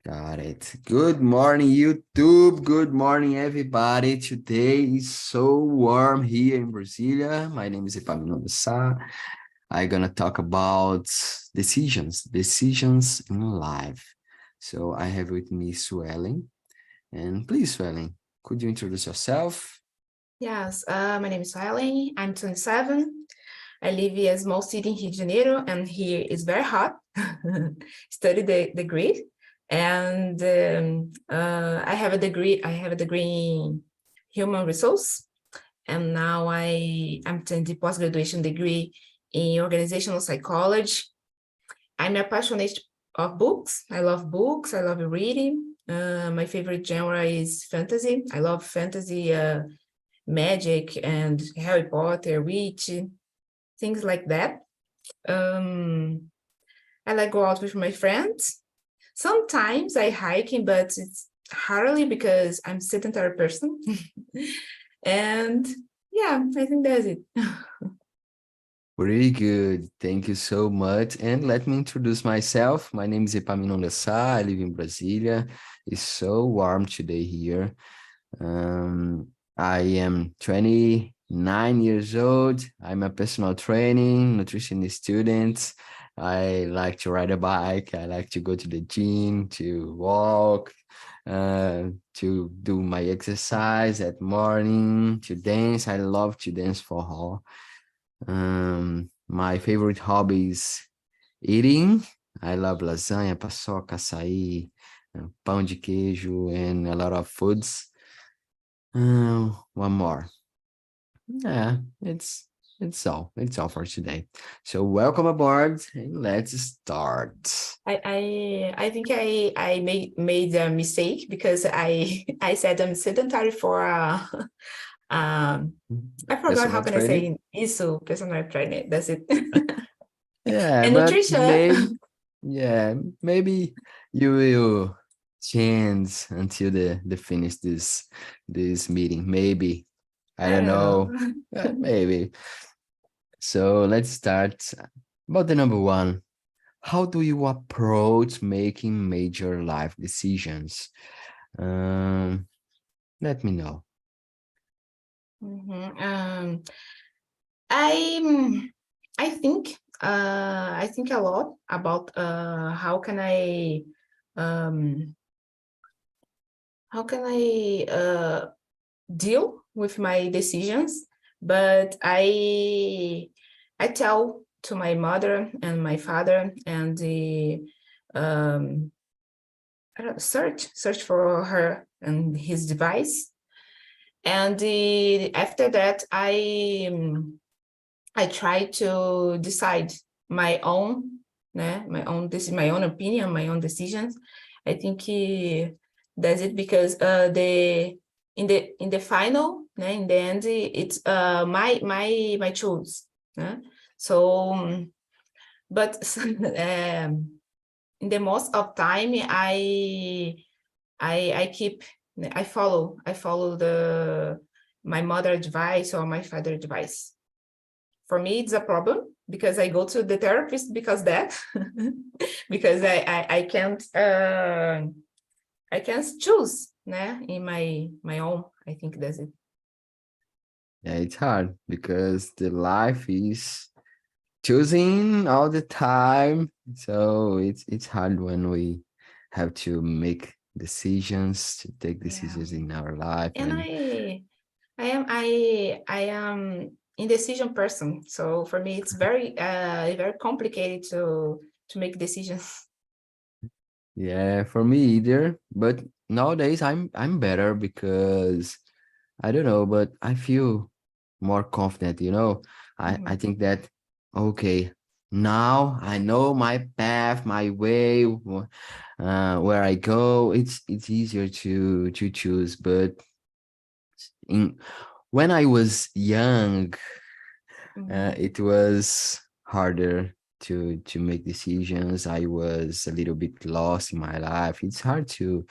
Got it. Good morning, YouTube. Good morning, everybody. Today is so warm here in Brasilia. My name is Imersão. I'm gonna talk about decisions in life. So I have with me Suelen. And please, Suelen, could you introduce yourself? Yes, my name is Helen. I'm 27. I live in a small city in Rio de Janeiro, and here is very hot. Study the degree, and I have a degree. I have a degree in human resource, and now I'm taking the post-graduation degree in organizational psychology. I'm a passionate of books. I love books. I love reading. My favorite genre is fantasy. I love fantasy. Magic and Harry Potter, Witch, things like that. I like go out with my friends. Sometimes I hiking, but it's hardly because I'm a sedentary person. And yeah, I think that's it. Pretty good. Thank you so much. And let me introduce myself. My name is Epaminondas Sá. I live in Brasilia. It's so warm today here. I am 29 years old. I'm a personal training, nutrition student. I like to ride a bike. I like to go to the gym, to walk, to do my exercise at morning, to dance. I love to dance for all. My favorite hobby is eating. I love lasagna, paçoca, açaí, pão de queijo, and a lot of foods. One more. Yeah, it's all for today. So welcome aboard and let's start. I think I made a mistake because I said I'm sedentary for I forgot how Personal can I training. say isso, personal trainer. That's it. Yeah, And but nutrition. maybe you will change until the finish this meeting. Maybe. I I don't don't know. know. Maybe. So let's start about the number one. How do you approach making major life decisions? Um, Let me know. I I think I think a lot about um, how can I deal with my decisions, but I tell to my mother and my father and the I don't search for her and his device, and after that I try to decide my own, this is my own opinion, my own decisions. I think that's it because in the final, in the end, it's my choice. So, but in the most of time, I keep I follow the my mother advice or my father advice. For me, it's a problem because I go to the therapist because that because I can't choose, in my own. I think that's it. Yeah, it's hard because the life is choosing all the time. So it's hard when we have to make decisions, to take Yeah, decisions in our life. and And I am indecision person. So for me, it's very complicated to make decisions. yeah, for me either. But nowadays I'm better because I don't know, but I feel more confident. I Mhm. think that okay, now I know my path, my way, where I go. It's easier to choose. But in when I was young, Mhm. it was harder to make decisions. I was a little bit lost in my life. It's hard to.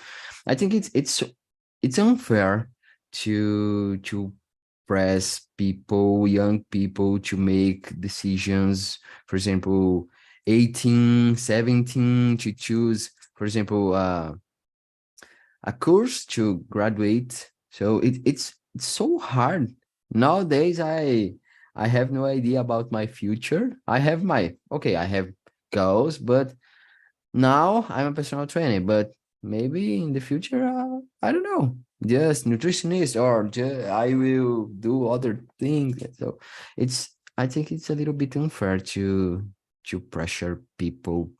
I think it's unfair to press people, young people, to make decisions. For example, 18, 17, to choose. For example, a course to graduate. So it's so hard. Nowadays I have no idea about my future. I have my okay, I have goals, but now I'm a personal trainer, but maybe in the future, I don't know, just nutritionist or just, I will do other things. So I think it's a little bit unfair to pressure people,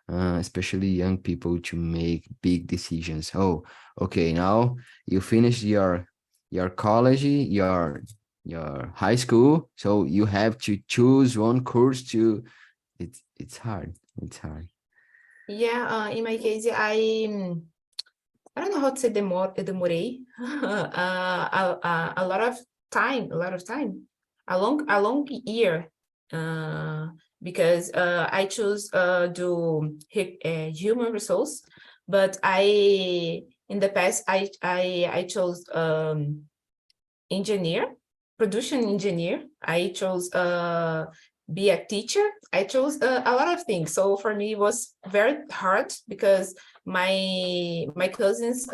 especially young people, to make big decisions. Oh, okay, now you finish your college, your high school, so you have to choose one course to. It's hard. It's hard. Yeah, in my case, I don't know how to say demorei. A lot of time, a long year, uh, because I choose do human resource, but in the past I chose engineer, production engineer. I chose be a teacher. I chose a lot of things. So for me, it was very hard because my cousins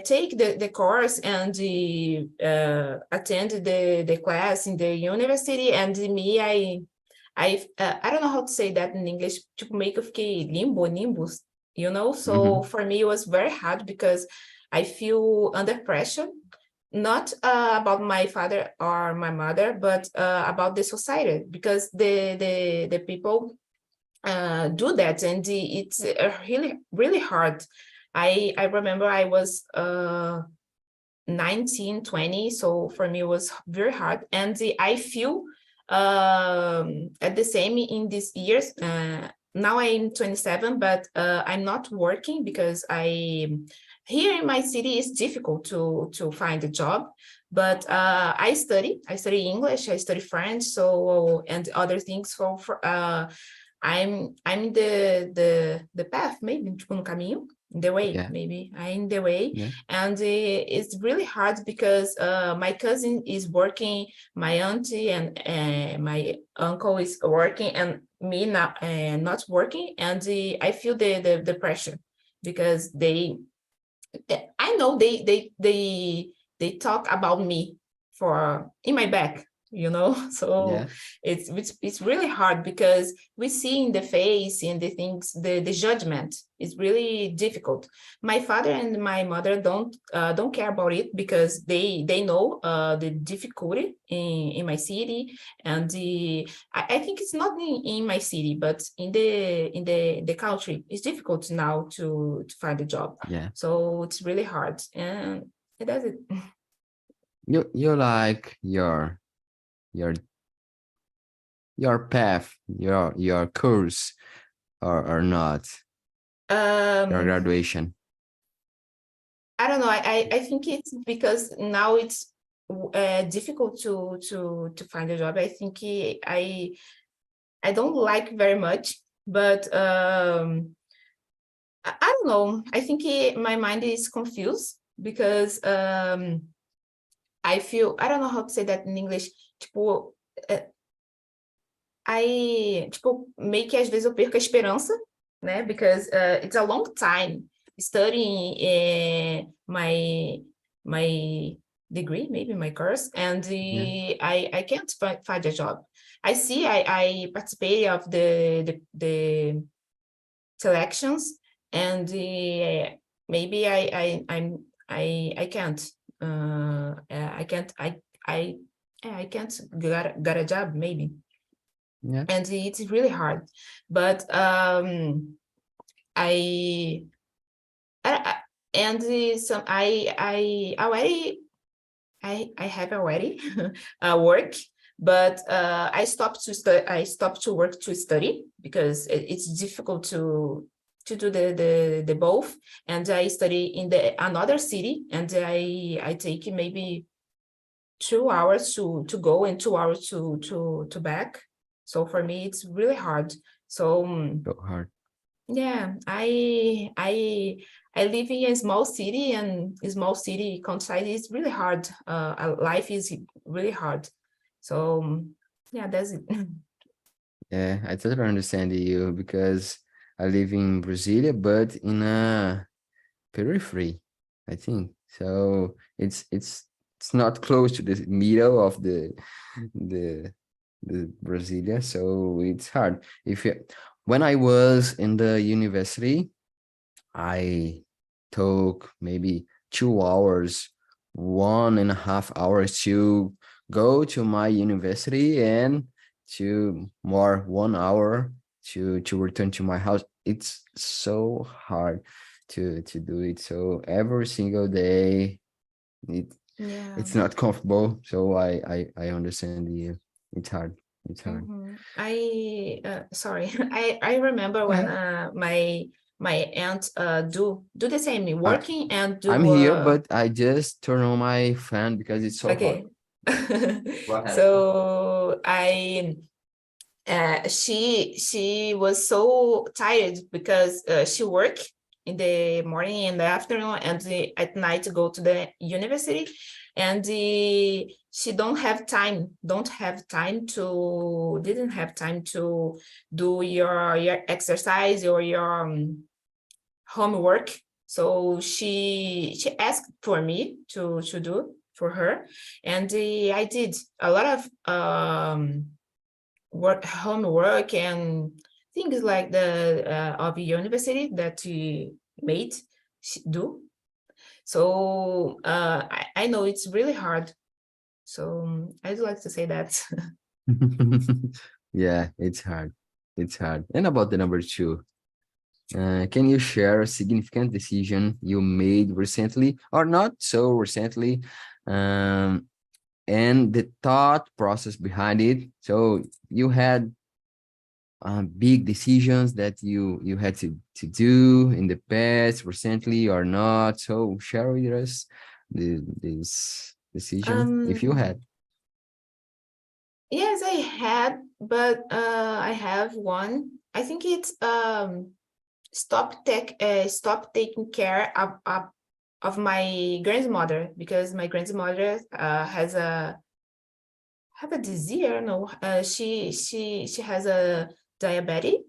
take the course and attend the class in the university, and me, I don't know how to say that in English. Tipo, meio que eu fiquei nimbus, you know? So Mhm. for me, it was very hard because I feel under pressure, not about my father or my mother, but about the society, because the people do that, and it's really hard. I remember I was 19, 20, so for me it was very hard, and I feel at the same in these years. Now I'm 27, but I'm not working because I here in my city it's difficult to find a job. But I study English, I study French, so and other things. So I'm the path, maybe, tipo, no caminho, the way, Yeah, maybe I'm the way. yeah, And it's really hard because my cousin is working, my auntie and my uncle is working, and me not working, and I feel the pressure because I know they talk about me for in my back, you know. So yeah, it's really hard because we see in the face and the things, the judgment is really difficult. My father and my mother don't care about it because they know the difficulty in my city, and I think it's not in my city, but in the country it's difficult now to find a job. yeah. So it's really hard, and it does it. You like your your path, your course, or not your Um, graduation. I don't know. I think it's because now it's difficult to find a job. I think I don't like very much, but I don't know. I think my mind is confused because I feel I don't know how to say that in English. Tipo, tipo, meio que às vezes eu perco a esperança, né? Because it's a long time studying my degree, maybe my course, and Yeah, I can't find a job. I see I participated of the selections, and maybe I can't I can't I I can't get a job, maybe, yeah, and it's really hard. But I, I and some I already I have already work, but I stopped to work to study because it's difficult to do the both. And I study in the another city, and I take maybe 2 hours to go and 2 hours to back. So for me, it's really hard. So so hard. yeah, I live in a small city, and a small city countryside is really hard. Life is really hard. So yeah, that's it. Yeah, I totally understand you because I live in Brasilia, but in a periphery, I think. So it's not close to the middle of the the Brasilia, so it's hard. If you, when I was in the university, I took maybe 2 hours, 1.5 hours to go to my university and to more 1 hour to return to my house. It's so hard to do it. So every single day, it Yeah. it's not comfortable. So I understand you. It's hard. It's hard. Sorry, I remember when my aunt do the same, I working and I'm do here, but I just turn on my fan because it's so hot. okay. Go ahead. So she was so tired because she worked in the morning and the afternoon and at night to go to the university, and she didn't have time to do your exercise or your homework. So she asked for me to do for her, and I did a lot of homework and things like the of university that we made do. So I know it's really hard. So I'd like to say that. Yeah, it's hard. It's hard. And about the number two, can you share a significant decision you made recently or not so recently? Um, and the thought process behind it. So you had big decisions that you had to do in the past, recently or not. So share with us this decision if you um, had. yes, I had, but I have one. I think it's stop taking care of my grandmother, because my grandmother has a have a disease. I don't know. She has a diabetes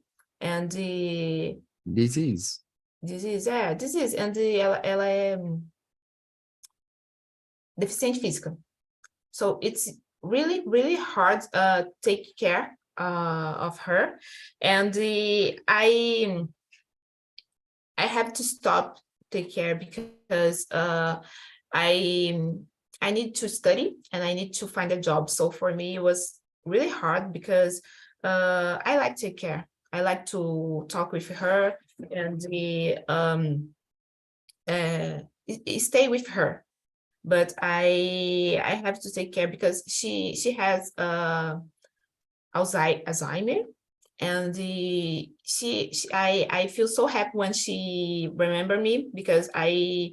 and the Disease. disease, disease, and ela é deficiente física. So it's really hard take care of her, and I have to stop take care because I I need to study and I need to find a job. So for me, it was really hard because I like take care. I like to talk with her and stay with her. But I have to take care because she has Alzheimer, and I feel so happy when she remember me because I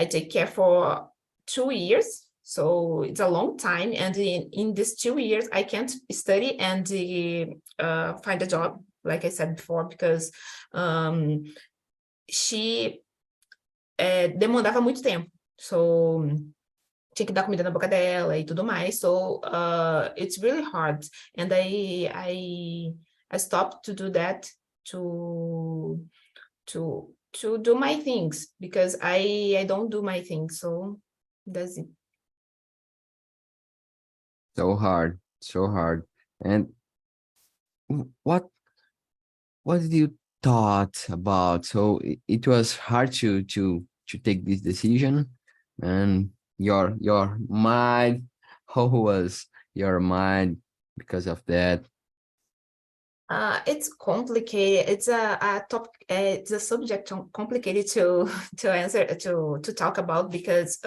take care for 2 years, so it's a long time, and in these 2 years I can't study and find a job, like I said before, because she demandava muito tempo, so tinha que dar comida na boca dela e tudo mais. So it's really hard, and I stopped to do that to to do my things because I don't do my things. So that's it. So hard, so hard. And what did you thought about? So it was hard to take this decision, and your mind, how was your mind because of that? It's complicated. It's a topic. It's a subject complicated to answer to talk about because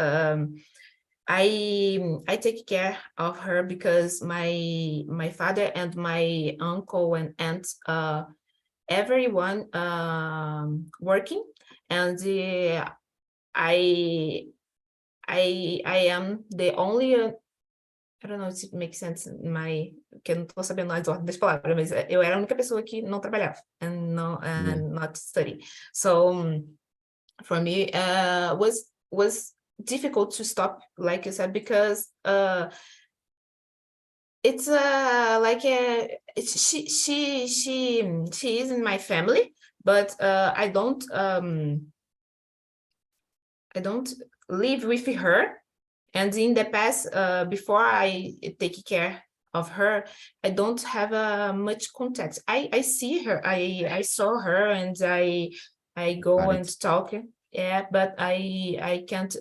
I take care of her because my father and my uncle and aunt everyone working, and I I am the only I don't know if it makes sense my que eu não tô sabendo as ordens das palavras, mas eu era a única pessoa que não trabalhava and no Yeah. and not study. So for me was difficult to stop, like you said, because it's like she is in my family, but I don't don't live with her. And in the past, before I take care of her, I don't have much contact. I see her, I saw her, and I go Got and it. talk. Yeah, but I can't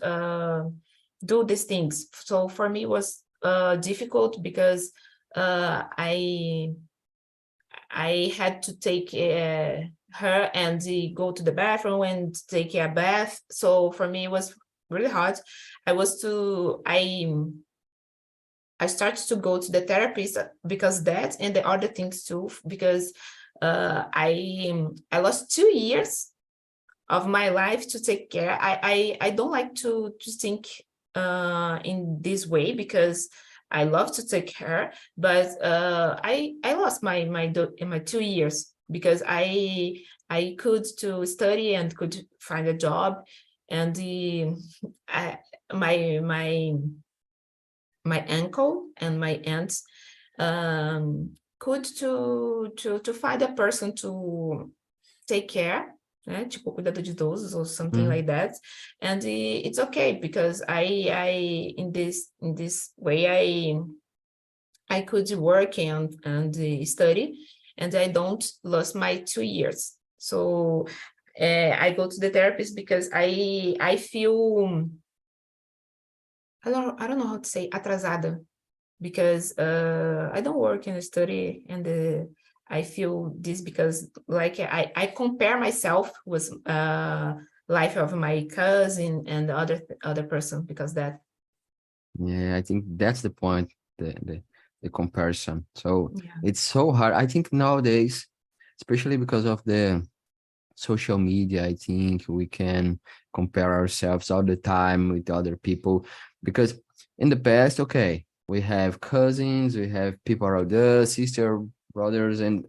do these things. So for me, it was difficult because I had to take her and go to the bathroom and take a bath. So for me, it was really hard. I started to go to the therapist because that, and the other things too, because I lost 2 years of my life to take care. I don't like to think in this way because I love to take care, but I lost my 2 years because I could to study and could find a job, and I, my my uncle and my aunts could to find a person to take care, né? Tipo, cuidador de idosos or something Mm. like that. And it's okay because I in this way I could work and study, and I don't lose my 2 years. So I go to the therapist because I feel I don't know how to say atrasada, because I don't work and study, and I feel this because like I compare myself with life of my cousin and other person because that. Yeah, I think that's the point, the comparison. So Yeah. it's so hard. I think nowadays, especially because of the social media, I think we can compare ourselves all the time with other people. Because in the past, okay, we have cousins, we have people around us, sister, brothers, and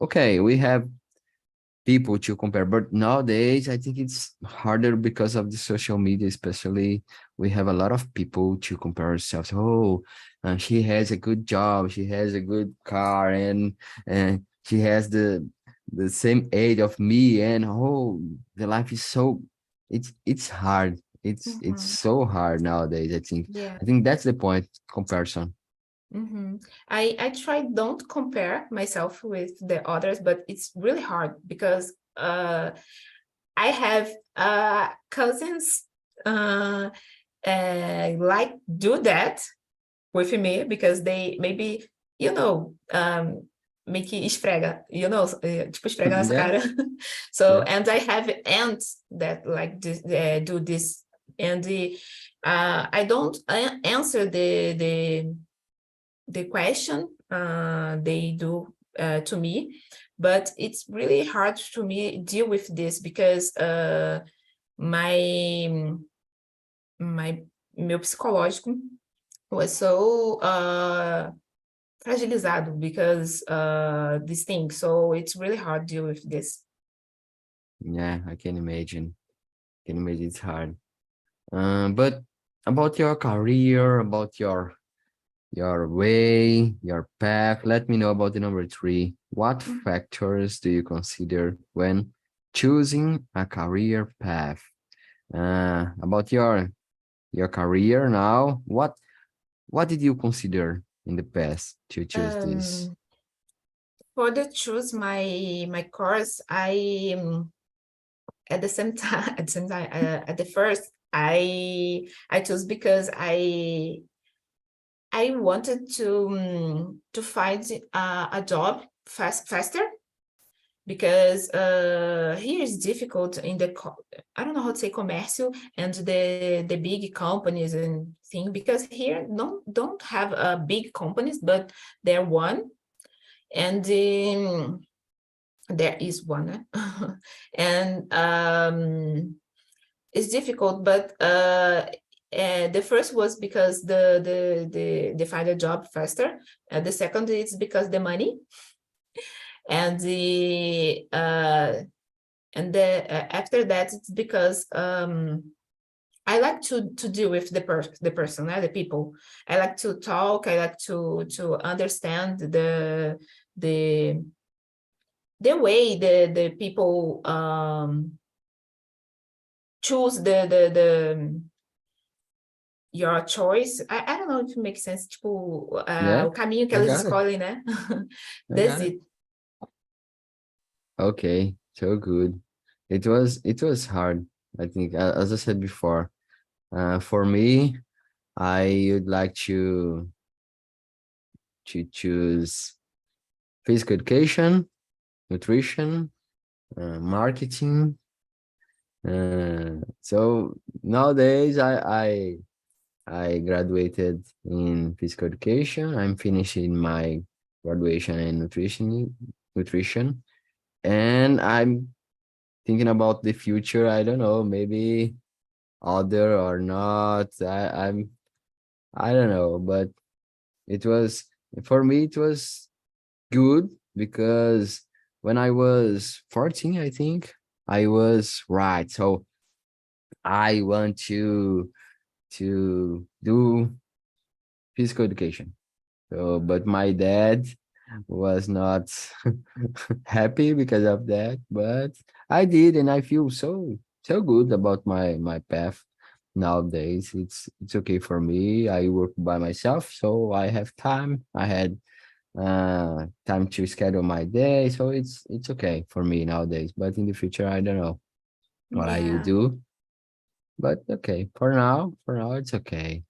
okay, we have people to compare. But nowadays, I think it's harder because of the social media, especially. We have a lot of people to compare ourselves. Oh, she has a good job, she has a good car, and she has the same age of me, and oh, the life is so it's hard. It's Mhm. so hard nowadays. I think Yeah. that's the point, comparison. Mm-hmm. I try don't compare myself with the others, but it's really hard because I have cousins like do that with me because they maybe, meio que esfrega, tipo esfrega na nossa Yeah, cara. So, yeah. and I have aunts that like this, do this, and I don't answer the question they do to me, but it's really hard to me deal with this because my meu psicológico was so fragilizado because this thing. So it's really hard to deal with this. Yeah, I can imagine. Can imagine it's hard. But about your career, about your way, your path, let me know about the number three. What factors do you consider when choosing a career path? About your career now, what did you consider in the past to choose this? Um, for the choose my course, at the same time at the first I chose because I wanted to find a job faster because here is difficult in I don't know how to say comércio and the big companies and thing, because here don't have big companies, but there one, and there is one and it's difficult, but the first was because the find a job faster. The second is because the money, and after that it's because I like to deal with the person, the people. I like to talk. I like to understand the the way the people choose your choice. I don't know if it makes sense, tipo, Yeah, o caminho que I elas got it. escolhem, né? I That's got it. it. Okay, so good. It was hard. I think, as I said before, for me, I would like to choose physical education, nutrition, marketing. So nowadays, I graduated in physical education. I'm finishing my graduation in nutrition, and I'm thinking about the future. I don't know, maybe other or not. I don't know, but it was for me. It was good because when I was 14, I think I was right. So I want to do physical education. So, but my dad was not happy because of that. But I did, and I feel so good about my path nowadays. It's okay for me. I work by myself, so I have time. I had time to schedule my day, so it's okay for me nowadays. But in the future, I don't know what I will Yeah. do. But okay, for now it's okay.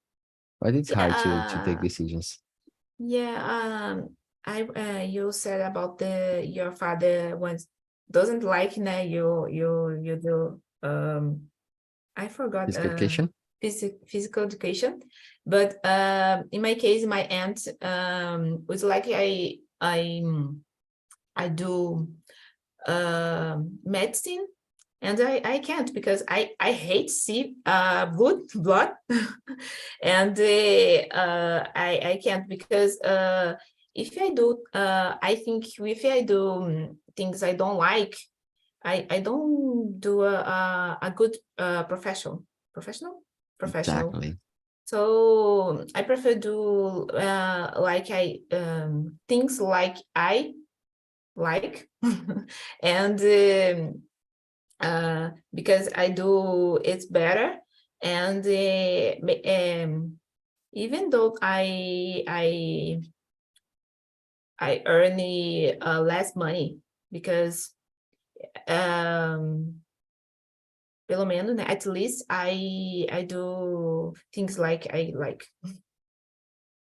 But it's hard to take Yeah. decisions. Yeah. I you said about your father once doesn't like, né, you do I forgot Physical education. physical education, but in my case, my aunt was like I do medicine, and I can't because I hate see blood and I can't because if I do I think if I do things I don't like, I don't do a good professional. Exactly. So I prefer do like I things like I like and because I do it's better and even though I earn less money because pelo menos, né, at least I do things like I like.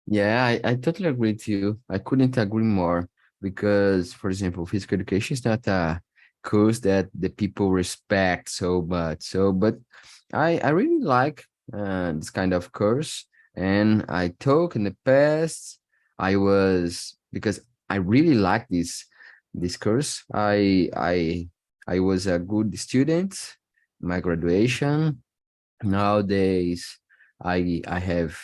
Yeah, I totally agree with you. I couldn't agree more because, for example, physical education is not a course that the people respect so much. So, but I really like this kind of course, and I took in the past. I was because I really like this course. I was a good student. My graduation nowadays, I have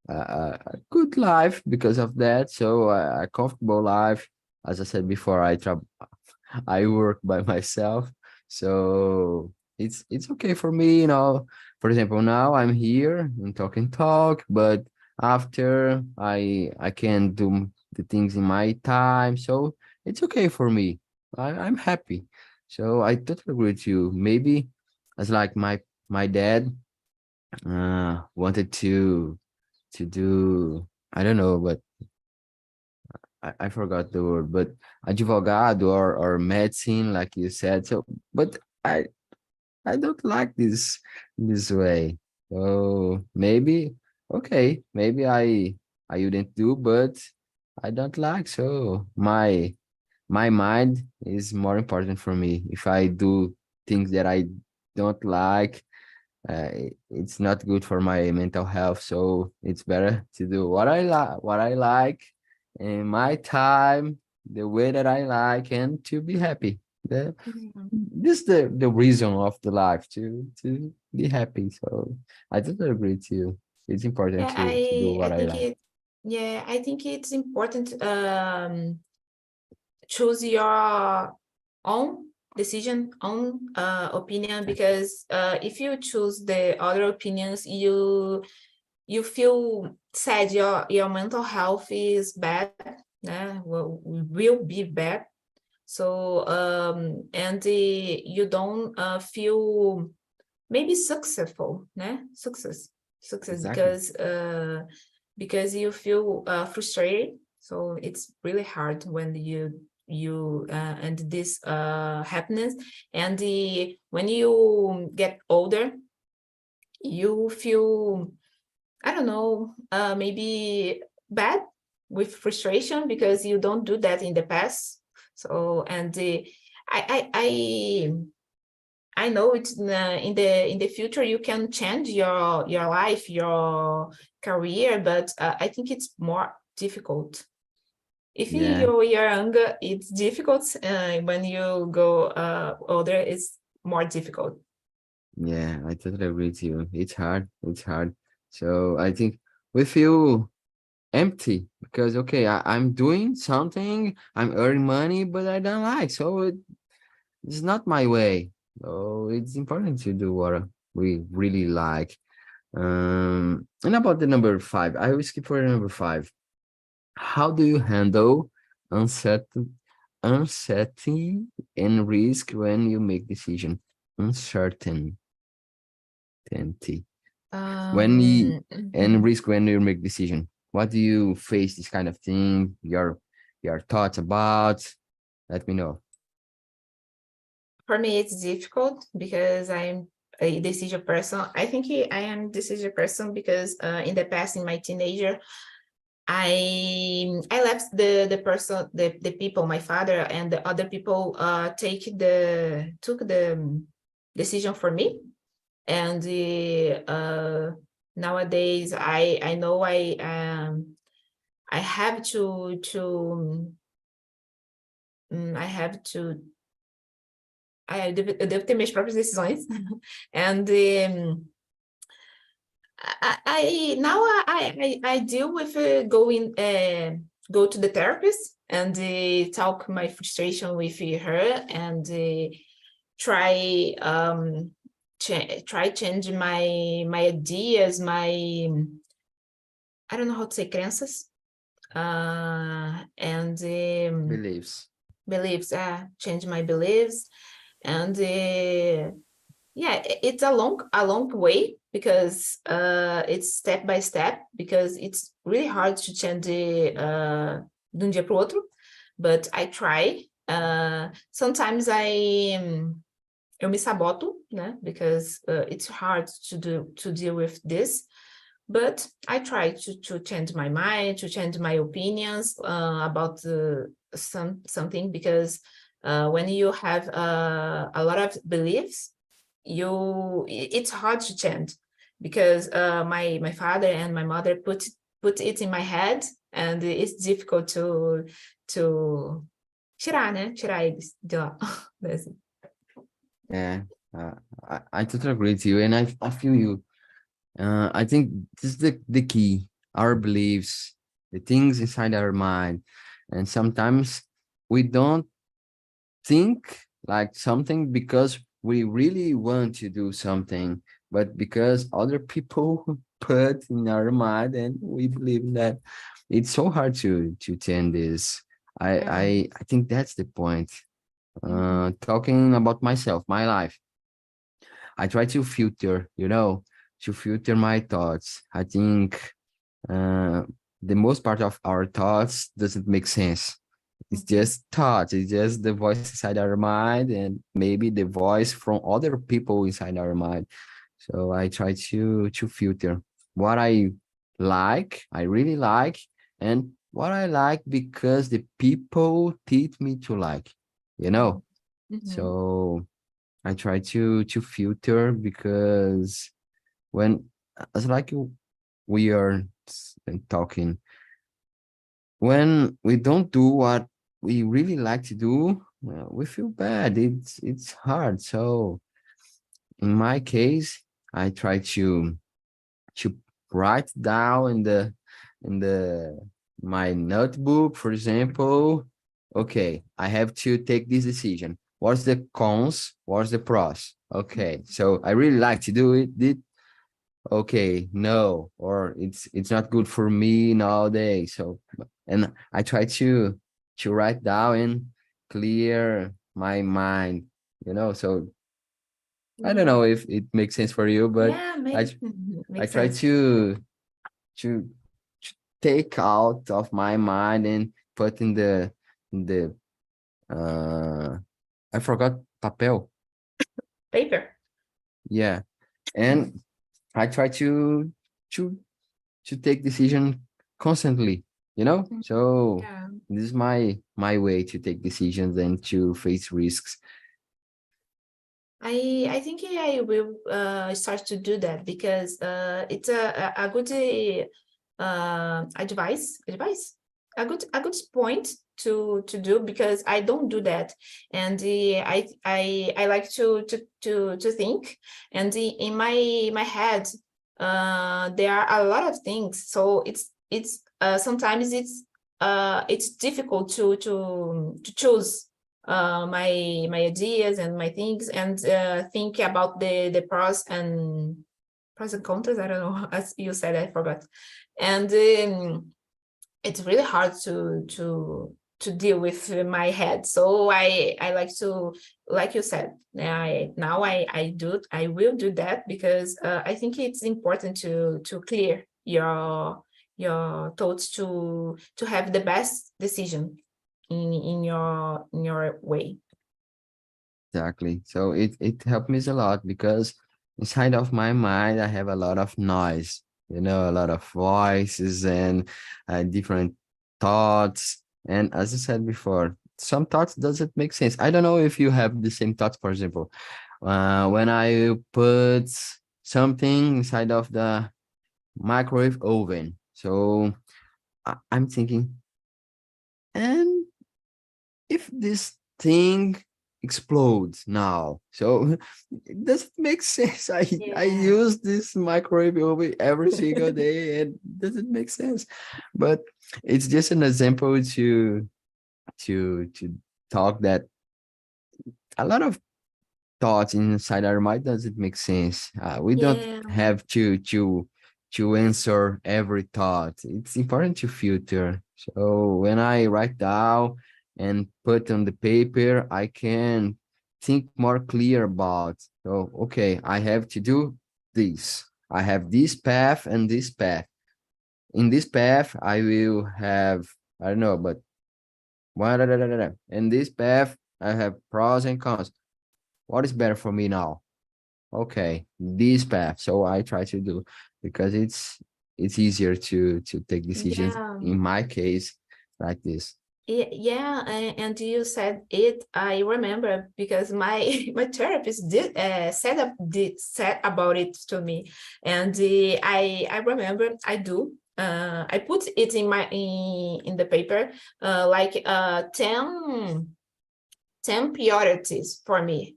a good life because of that. So a comfortable life. As I said before, I work by myself, so it's okay for me. For example, now I'm here and talk, but after I can do the things in my time, so it's okay for me. I'm happy. So I totally agree with you. Maybe as like my dad wanted to do, I don't know, but I forgot the word, but advogado or medicine, like you said. So, but I don't like this way. So maybe okay, maybe I wouldn't do, but I don't like. So my mind is more important for me. If I do things that I don't like, it's not good for my mental health. So it's better to do what I like in my time, the way that I like, and to be happy. Mhm. This is the reason of the life, to be happy. So I totally agree with you. It's important Yeah, to do I what I think like. I think it's important choose your own decision, own opinion, because if you choose the other opinions, you feel sad. Your mental health is bad, will be bad. So and you don't feel maybe successful, né? Success Exactly. because you feel frustrated. So it's really hard when and this happiness, and when you get older, you feel, I don't know, maybe bad with frustration because you don't do that in the past. So and I know it's in the future you can change your life, your career, but I think it's more difficult. If Yeah, you're younger, it's difficult. When you go older, it's more difficult. yeah, I totally agree with you. It's hard. It's hard. So I think we feel empty because okay, I'm doing something, I'm earning money, but I don't like. So it's not my way. So it's important to do what we really like. And about the number five, I will skip for the number five. How do you handle uncertainty and risk when you make decision? Uncertainty. When you and Mhm. risk when you make decision. What do you face this kind of thing? Your thoughts about? Let me know. For me, it's difficult because I'm a decision person. I think I am decision person because in the past, in my teenager, I left the person, the people, my father and the other people took the decision for me. And nowadays I know I have I have to eu devo ter minhas próprias decisões. And I now I deal with go to the therapist and talk my frustration with her and try try change my ideas, my, I don't know how to say crenças, and Beliefs. beliefs. Change my beliefs, and yeah, it's a long way because it's step by step because it's really hard to change de um dia para o outro, but I try. Sometimes eu me saboto, né? Because it's hard to deal with this, but I try to change my mind, to change my opinions about something because when you have a lot of beliefs, it's hard to change because my father and my mother put it in my head, and it's difficult to tirar, né? Tirar eles de lá. Yeah, I totally agree with you, and I feel you. I think this is the key. Our beliefs, the things inside our mind, and sometimes we don't think like something because we really want to do something, but because other people put in our mind, and we believe that it's so hard to change this. É. I think that's the point. Uhum. Talking about myself, my life, I try to filter, to filter my thoughts. I think uh, the most part of our thoughts doesn't make sense. It's Uhum. just thoughts. It's just the voice inside our mind, and maybe the voice from other people inside our mind. So I try to filter what I really like, and what I like because the people teach me to like, you know. Uhum. So I try to filter because when as like we are talking, when we don't do what we really like to do, we feel bad. It's hard. So in my case, I try to write down in the my notebook, for example. Okay, I have to take this decision. What's the cons? What's the pros? Okay, so I really like to do it. Okay, no, or it's not good for me nowadays. So, and I try to write down and clear my mind, so I don't know if it makes sense for you, but Yeah, I I makes try sense. to take out of my mind and put in the I forgot papel. Paper. Yeah. And I try to to take decision constantly, you know? So Yeah. this is my way to take decisions and to face risks. I think I will start to do that because it's a good advice, a good point to do because I don't do that, and I like to think, and in my head there are a lot of things, so it's sometimes it's difficult to choose my ideas and my things and think about the pros and contras. I don't know, as you said, I forgot. And it's really hard to deal with my head. So I like to, like you said, I will do that because I think it's important to clear your thoughts to have the best decision in your way. Exactly. So it helped me a lot because inside of my mind I have a lot of noise, you know, a lot of voices and different thoughts. And as I said before, some thoughts doesn't make sense. I don't know if you have the same thoughts. For example, when I put something inside of the microwave oven, so I'm thinking, and if this thing explodes now, so it doesn't make sense. I Yeah. use this microwave oven every single day and it doesn't make sense, but it's just an example to talk that a lot of thoughts inside our mind doesn't make sense. We don't Yeah. have to answer every thought. It's important to filter. So when I write down and put on the paper, I can think more clear about. So okay, I have to do this. I have this path and this path. In this path, I will have, I don't know, but in this path, I have pros and cons. What is better for me now? Okay, this path. So I try to do because it's easier to take decisions Yeah. in my case like this. Yeah, and you said it. I remember because my my therapist did said about it to me, and I remember I do. I put it in the paper, like 10 priorities for me,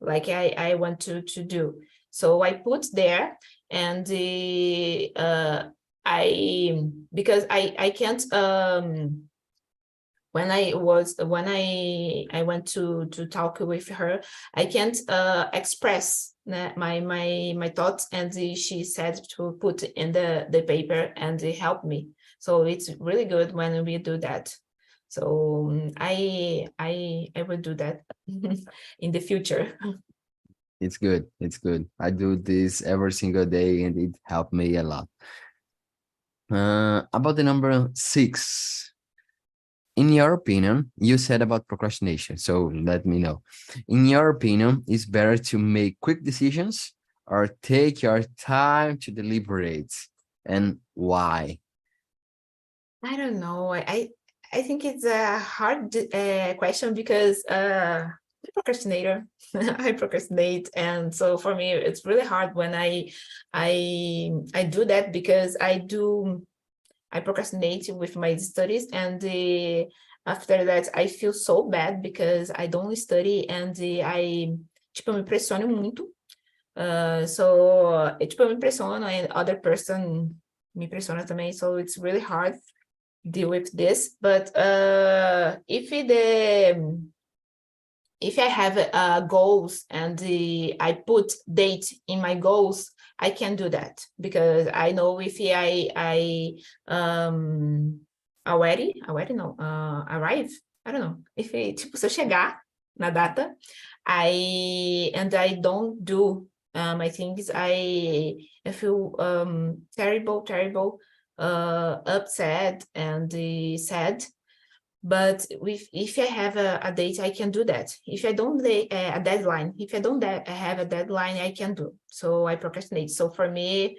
like I want to do. So I put there, and I because I can't when I went to talk with her, I can't express my thoughts, and she said to put in the paper and it helped me. So it's really good when we do that. So I will do that in the future. It's good. It's good. I do this every single day and it helped me a lot. About the number 6. In your opinion, you said about procrastination. So let me know. In your opinion, is better to make quick decisions or take your time to deliberate? And why? I don't know. I think it's a hard question because I'm a procrastinator. I procrastinate, and so for me, it's really hard when I do that because I procrastinate with my studies, and after that I feel so bad because I don't study, and I tipo, eu me pressiono muito. So tipo, eu me pressiono, and other person me pressiona também, so it's really hard deal with this. But if I have goals and I put date in my goals, I can do that because I know if I already no arrive, I don't know, if tipo, se eu chegar na data. I don't do my things. I feel terrible, upset and sad. But if I have a date, I can do that. If I don't a deadline, if I don't have a deadline, I can do. So I procrastinate. So for me,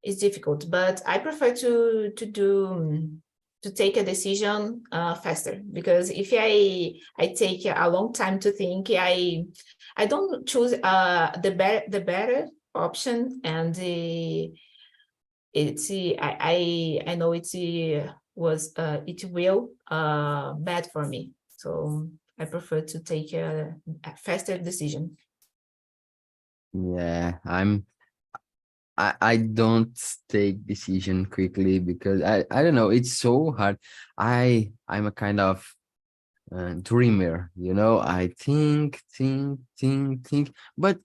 it's difficult. But I prefer to take a decision faster, because if I take a long time to think, I don't choose the better option, and I know it will bad for me. So I prefer to take a faster decision. Yeah, I don't take decision quickly because I don't know, it's so hard. I'm a kind of dreamer, you know. I think, but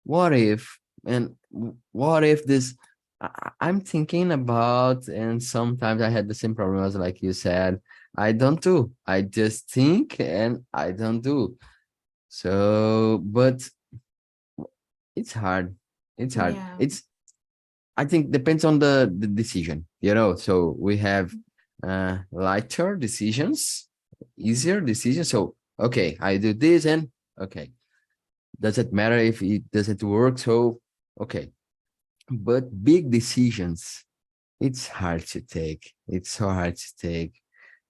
what if, and what if this, I'm thinking about, and sometimes I had the same problem as like you said, I don't do, I just think and I don't do. So but it's hard, Yeah. it's, I think depends on the decision, you know. So we have lighter decisions, easier decisions. So okay, I do this, and okay, does it matter if it doesn't work? So okay, but big decisions, it's hard to take. It's so hard to take.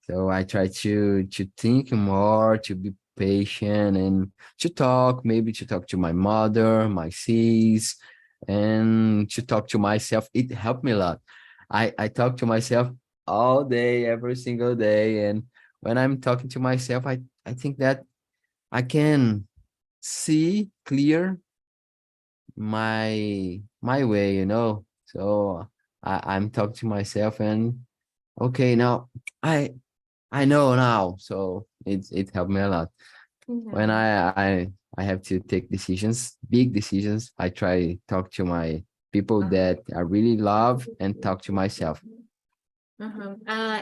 So I try to think more, to be patient, and to talk, maybe to talk to my mother, my sis, and to talk to myself. It helped me a lot. I talk to myself all day, every single day. And when I'm talking to myself, I think that I can see clear my way, you know. So I'm talking to myself, and okay, now I I know now. So it helped me a lot. When Yeah. I have to take decisions, big decisions, I try talk to my people Uh-huh. that I really love and talk to myself. Uh-huh.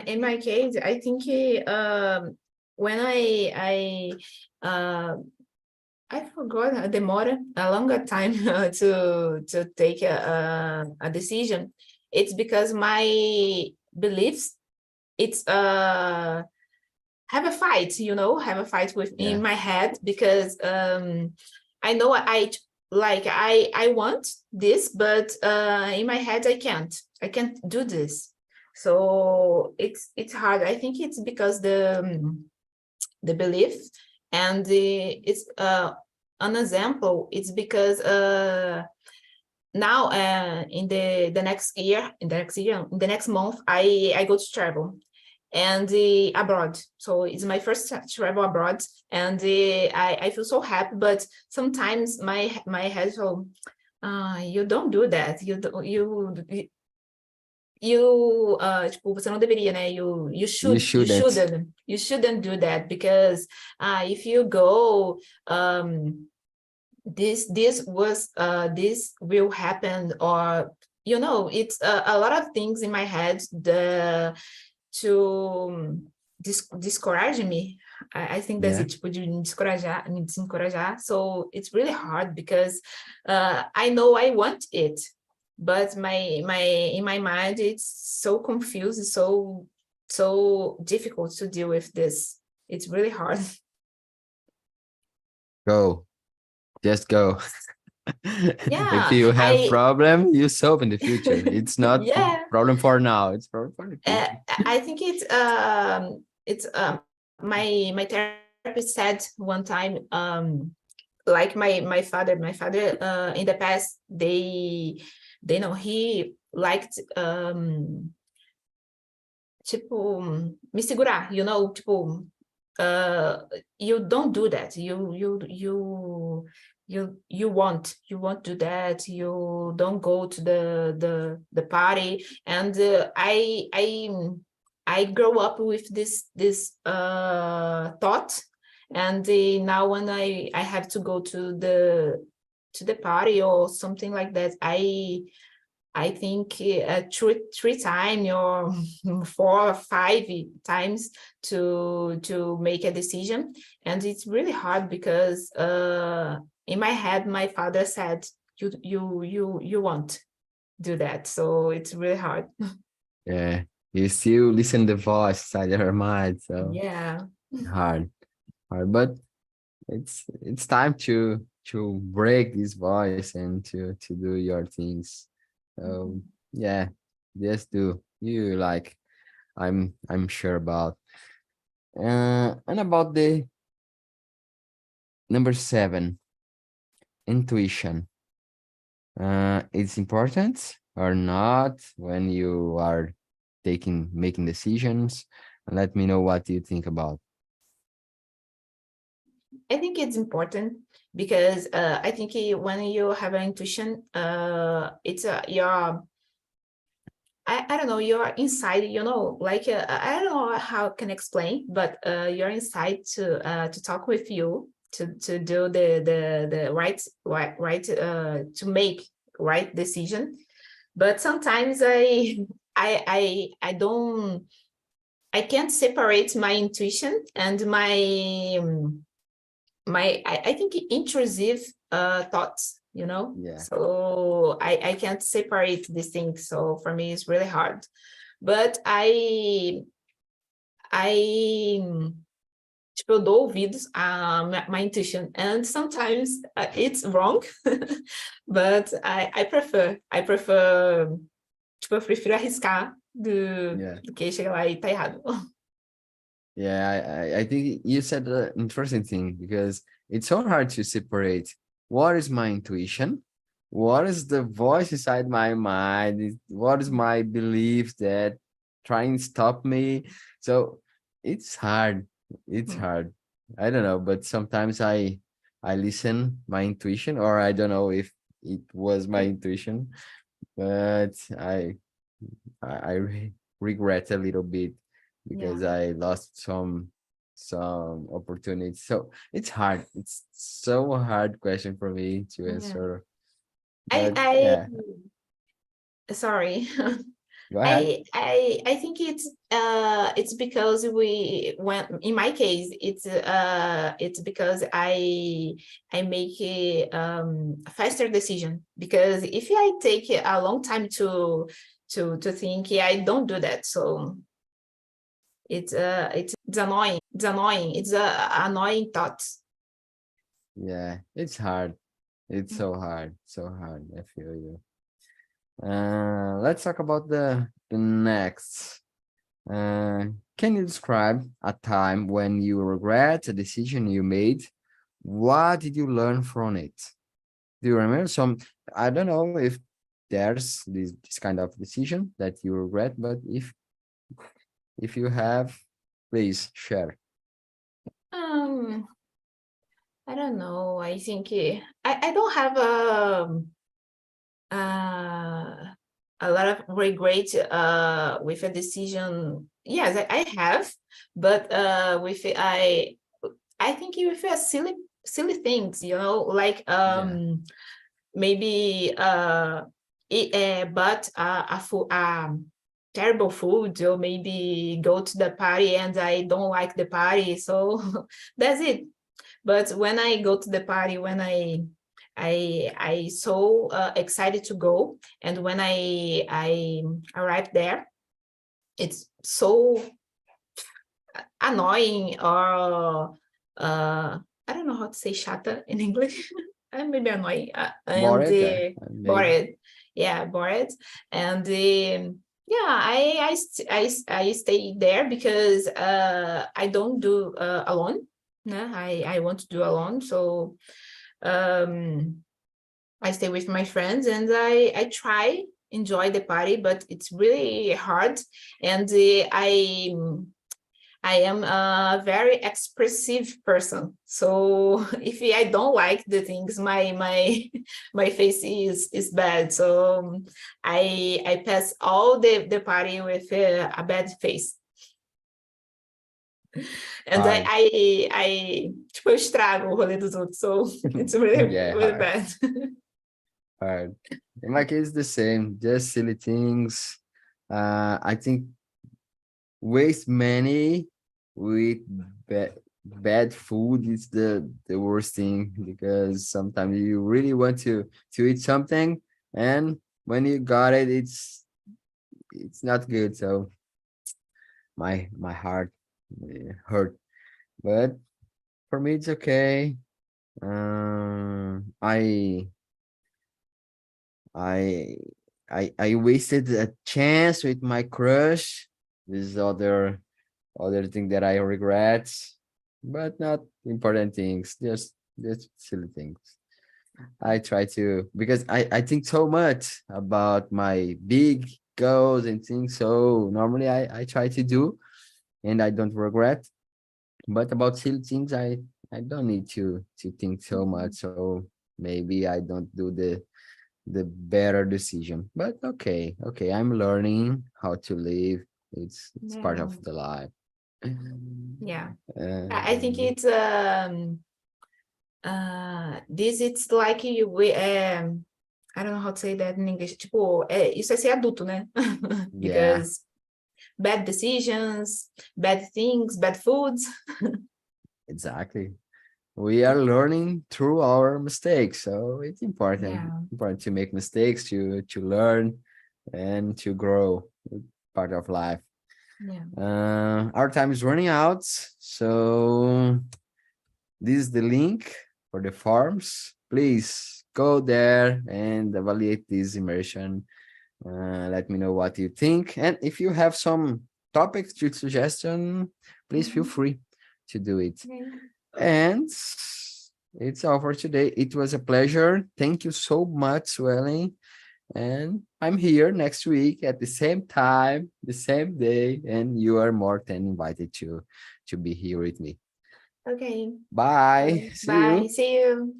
In my case, I think when I forgot, demora a longer time to take a decision. It's because my beliefs, it's have a fight, have a fight with in Yeah, my head, because I know I want this, but in my head I can't do this. So it's hard. I think it's because the belief, and it's an example. It's because now in the next month, I go to travel, and abroad. So it's my first travel abroad, and I feel so happy. But sometimes my head, so you don't do that. Tipo, você não deveria, né? you You shouldn't. shouldn't do that, because if you go, this will happen, or it's a lot of things in my head to discourage me. I think that's Yeah. it, tipo, de me desencorajar. So it's really hard, because I know I want it, but in my mind, it's so confused, so difficult to deal with this. It's really hard. Go. Just go. If Yeah, you have problem, you solve in the future. It's not yeah. problem for now. It's problem for the Uh, future. I think it's my therapist said one time, like my father in the past, they know he liked, tipo, me segurar, tipo, uh you don't do that, you won't do that, you don't go to the party. And I grow up with this thought. And now when I have to go to the party or something like that, I think three times or 4 or 5 times to make a decision, and it's really hard because in my head my father said you won't do that, so it's really hard. Yeah, you still listen the voice inside your mind, so Yeah. hard, hard. But it's time to break this voice and to do your things. So yeah, just do you like I'm sure about. And about the number 7, intuition. It's important or not when you are making decisions. Let me know what you think about. I think it's important because I think when you have an intuition, it's your I don't know, you're inside, like I don't know how I can explain, but you're inside to talk with you to do the right to make right decision. But sometimes I don't I can't separate my intuition and my I think intrusive thoughts, Yeah, so I can't separate these things, so for me it's really hard, but I tipo, eu dou ouvidos à my intuition, and sometimes it's wrong. But I prefer tipo, eu prefiro arriscar yeah. do que chegar lá e tá errado. Yeah, I think you said an interesting thing because it's so hard to separate what is my intuition, what is the voice inside my mind, what is my belief that trying to stop me. So it's hard. It's hard. I don't know, but sometimes I listen my intuition, or I don't know if it was my intuition, but I regret a little bit because Yeah, I lost some opportunities. So it's hard. It's so hard question for me to yeah. answer. I But I yeah, sorry. go ahead. I think it's because when in my case it's because I make a faster decision, because if I take a long time to think, I don't do that, so it's annoying, it's a annoying thought. Yeah, it's hard. It's so hard. So hard. I feel you. Let's talk about the next. Can you describe a time when you regret a decision you made? What did you learn from it? Do you remember some? I don't know if there's this kind of decision that you regret, but if you have, please share. um I don't know, I think I don't have uh, a lot of regret with a decision. Yes, I have, but I think with a silly things, like Yeah, maybe but terrible food, or maybe go to the party and I don't like the party, so that's it. But when I go to the party, when I so excited to go, and when I arrive there, it's so annoying, or I don't know how to say chata in English. Maybe annoying, and bored, maybe. bored. Yeah, bored, and yeah, I stay there because I don't do alone. No, I want to do alone, so um I stay with my friends, and I try enjoy the party, but it's really hard, and I am a very expressive person, so if I don't like the things, my my face is bad, so I pass all the party with a bad face, and Hard. I tipo, eu estrago o rolê dos outros, so it's really Yeah, really hard. bad. hard. In my case, the same, just silly things. I think waste money with bad food is the worst thing, because sometimes you really want to eat something, and when you got it, it's not good. So my heart hurt, but for me it's okay. I I I wasted a chance with my crush. This is other thing that I regret, but not important things, just silly things. I try to, because I think so much about my big goals and things. So normally I try to do, and I don't regret. But about silly things, I don't need to think so much. Mhm. So maybe I don't do the better decision. But okay, okay, I'm learning how to live. It's part Yeah, of the life. yeah. I think Um, it's this it's like I don't know how to say that in English. Tipo, isso é ser adulto, né? yeah, Because bad decisions, bad things, bad foods. exactly. We are learning through our mistakes, so it's Yeah, important to make mistakes, to learn and to grow. It's part of life. yeah. Our time is running out, so this is the link for the forms. Please go there and evaluate this immersion. Let me know what you think, and if you have some topics to suggestion, please feel Mhm. free to do it. Okay. And it's all for today. It was a pleasure. Thank you so much, Swelling. And I'm here next week at the same time, the same day, and you are more than invited to be here with me. Okay. Bye. See Bye. you. See you.